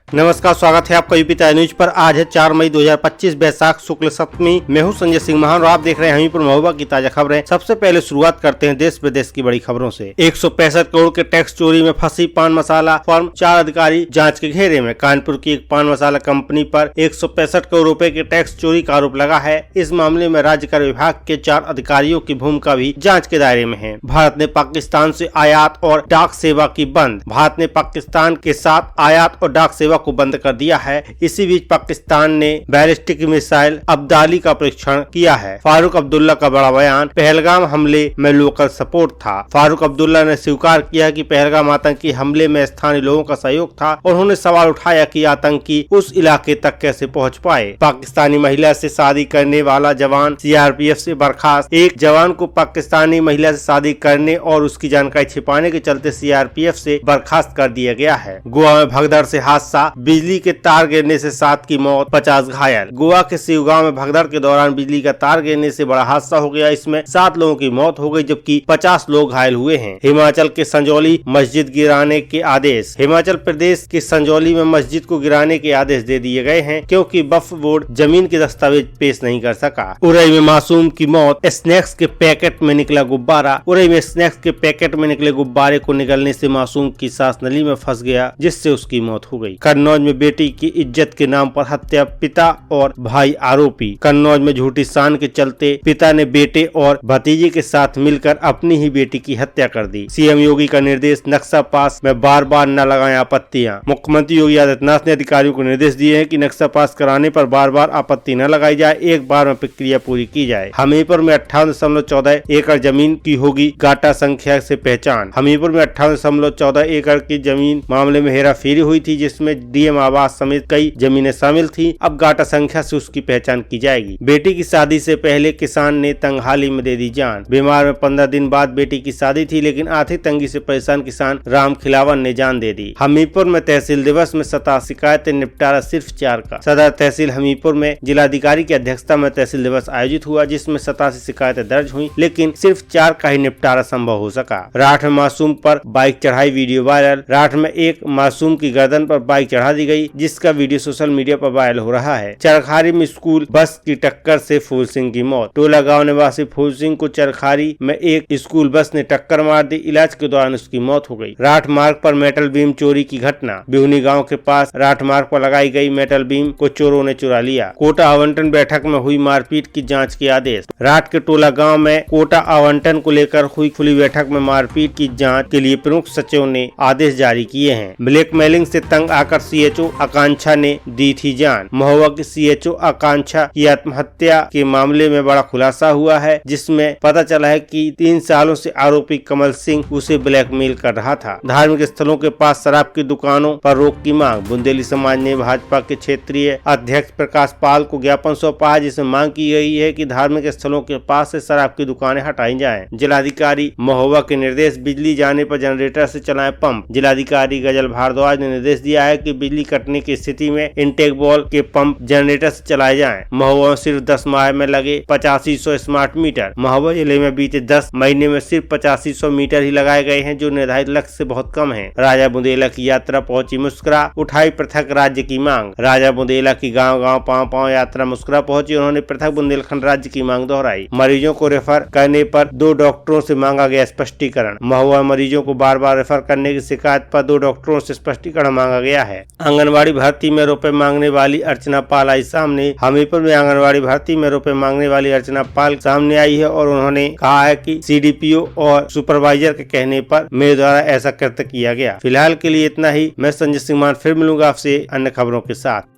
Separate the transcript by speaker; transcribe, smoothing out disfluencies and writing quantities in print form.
Speaker 1: नमस्कार, स्वागत है आपका यूपी ताज़ा न्यूज पर। आज है 4 मई 2025 बैसाख शुक्ल सप्तमी। मैं हूं संजय सिंह महान और आप देख रहे हैं हमीरपुर महोबा की ताजा खबरें। सबसे पहले शुरुआत करते हैं देश विदेश की बड़ी खबरों से। 165 करोड़ के टैक्स चोरी में फंसी पान मसाला फर्म, 4 अधिकारी जांच के घेरे में। कानपुर की एक पान मसाला कंपनी पर 165 करोड़ रुपए के टैक्स चोरी का आरोप लगा है। इस मामले में राज्य कर विभाग के 4 अधिकारियों की भूमिका भी जाँच के दायरे में है। भारत ने पाकिस्तान से आयात और डाक सेवा की बंद। भारत ने पाकिस्तान के साथ आयात और डाक सेवा को बंद कर दिया है। इसी बीच पाकिस्तान ने बैलिस्टिक मिसाइल अब्दाली का परीक्षण किया है। फारूक अब्दुल्ला का बड़ा बयान, पहलगाम हमले में लोकल सपोर्ट था। फारूक अब्दुल्ला ने स्वीकार किया कि पहलगाम आतंकी हमले में स्थानीय लोगों का सहयोग था और उन्होंने सवाल उठाया कि आतंकी उस इलाके तक कैसे पहुंच पाए। पाकिस्तानी महिला से शादी करने वाला जवान सीआरपीएफ से बर्खास्त। एक जवान को पाकिस्तानी महिला से शादी करने और उसकी जानकारी छिपाने के चलते सीआरपीएफ से बर्खास्त कर दिया गया है। गोवा में भगदड़ से हादसा, बिजली के तार गिरने से 7 की मौत, 50 घायल। गोवा के शिव गांव में भगदड़ के दौरान बिजली का तार गिरने से बड़ा हादसा हो गया। इसमें 7 लोगों की मौत हो गई जबकि 50 लोग घायल हुए हैं। हिमाचल के संजौली मस्जिद गिराने के आदेश। हिमाचल प्रदेश के संजौली में मस्जिद को गिराने के आदेश दे दिए गए हैं क्योंकि वक्फ बोर्ड जमीन के दस्तावेज पेश नहीं कर सका। उरई में मासूम की मौत, स्नैक्स के पैकेट में निकला गुब्बारा। उरई में स्नैक्स के पैकेट में निकले गुब्बारे को निगलने से मासूम की सांस नली में फंस गया जिससे उसकी मौत हो गई। कन्नौज में बेटी की इज्जत के नाम पर हत्या, पिता और भाई आरोपी। कन्नौज में झूठी शान के चलते पिता ने बेटे और भतीजे के साथ मिलकर अपनी ही बेटी की हत्या कर दी। सीएम योगी का निर्देश, नक्शा पास में बार बार न लगाएं आपत्तियां। मुख्यमंत्री योगी आदित्यनाथ ने अधिकारियों को निर्देश दिए हैं कि नक्शा पास कराने पर बार बार आपत्ति न लगाई जाए, एक बार में प्रक्रिया पूरी की जाए। हमीरपुर में 58.14 एकड़ जमीन की होगी गाटा संख्या से पहचान। हमीरपुर में 58.14 एकड़ की जमीन मामले में हेराफेरी हुई थी जिसमें डीएम आवास समेत कई जमीनें शामिल थी। अब गाटा संख्या से उसकी पहचान की जाएगी। बेटी की शादी से पहले किसान ने तंगहाली में दे दी जान। बीमार में 15 दिन बाद बेटी की शादी थी लेकिन आर्थिक तंगी से परेशान किसान राम खिलावन ने जान दे दी। हमीरपुर में तहसील दिवस में 27 शिकायतें, निपटारा सिर्फ 4 का। सदर तहसील हमीरपुर में जिलाधिकारी की अध्यक्षता में तहसील दिवस आयोजित हुआ जिसमें 87 शिकायतें दर्ज हुई लेकिन सिर्फ 4 का ही निपटारा संभव हो सका। राठ में मासूम पर बाइक चढ़ाई, वीडियो वायरल। राठ में एक मासूम की गर्दन पर बाइक चढ़ा दी गई जिसका वीडियो सोशल मीडिया पर वायरल हो रहा है। चरखारी में स्कूल बस की टक्कर से फूल सिंह की मौत। टोला गांव निवासी फूल सिंह को चरखारी में एक स्कूल बस ने टक्कर मार दी, इलाज के दौरान उसकी मौत हो गई। राठ मार्ग पर मेटल बीम चोरी की घटना। बिहुनी गांव के पास राठ मार्ग पर लगाई गई मेटल बीम को चोरों ने चुरा लिया। कोटा आवंटन बैठक में हुई मारपीट की जाँच के आदेश। राठ के टोला गाँव में कोटा आवंटन को लेकर हुई खुली बैठक में मारपीट की जाँच के लिए प्रमुख सचिव ने आदेश जारी किए हैं। ब्लैकमेलिंग से तंग आकर सीएचओ आकांक्षा ने दी थी जान। महोबा की सीएचओ आकांक्षा की आत्महत्या के मामले में बड़ा खुलासा हुआ है जिसमें पता चला है कि 3 सालों से आरोपी कमल सिंह उसे ब्लैकमेल कर रहा था। धार्मिक स्थलों के पास शराब की दुकानों पर रोक की मांग। बुंदेली समाज ने भाजपा के क्षेत्रीय अध्यक्ष प्रकाश पाल को ज्ञापन सौंपा है जिसमें मांग की गई है कि धार्मिक स्थलों के पास से शराब की दुकानें हटाई जाएं। जिलाधिकारी महोबा के निर्देश, बिजली जाने पर जनरेटर से चलाएं पंप। जिलाधिकारी गजल भारद्वाज ने निर्देश दिया है कि बिजली कटने की स्थिति में इंटेक बॉल के पंप जनरेटर से चलाए जाएं। महोबा में सिर्फ 10 माह में लगे 8500 स्मार्ट मीटर। महोबा जिले में बीते 10 महीने में सिर्फ 8500 मीटर ही लगाए गए हैं जो निर्धारित लक्ष्य से बहुत कम है। राजा बुंदेला की यात्रा पहुंची मुस्कुरा, उठाई पृथक राज्य की मांग। राजा बुंदेला की गाँव गाँव पाँव पाँव यात्रा मुस्कुरा पहुंची, उन्होंने पृथक बुंदेलखंड राज्य की मांग दोहराई। मरीजों को रेफर करने पर 2 डॉक्टरों से मांगा गया स्पष्टीकरण। महुआ मरीजों को बार बार रेफर करने की शिकायत पर 2 डॉक्टरों से स्पष्टीकरण मांगा गया है। आंगनबाड़ी भर्ती में रुपए मांगने वाली अर्चना पाल आई सामने। हमीरपुर में आंगनबाड़ी भर्ती में रुपए मांगने वाली अर्चना पाल सामने आई है और उन्होंने कहा है कि सीडीपीओ और सुपरवाइजर के कहने पर मेरे द्वारा ऐसा कृत्य किया गया। फिलहाल के लिए इतना ही। मैं संजय सिंह मान फिर मिलूंगा आपसे अन्य खबरों के साथ।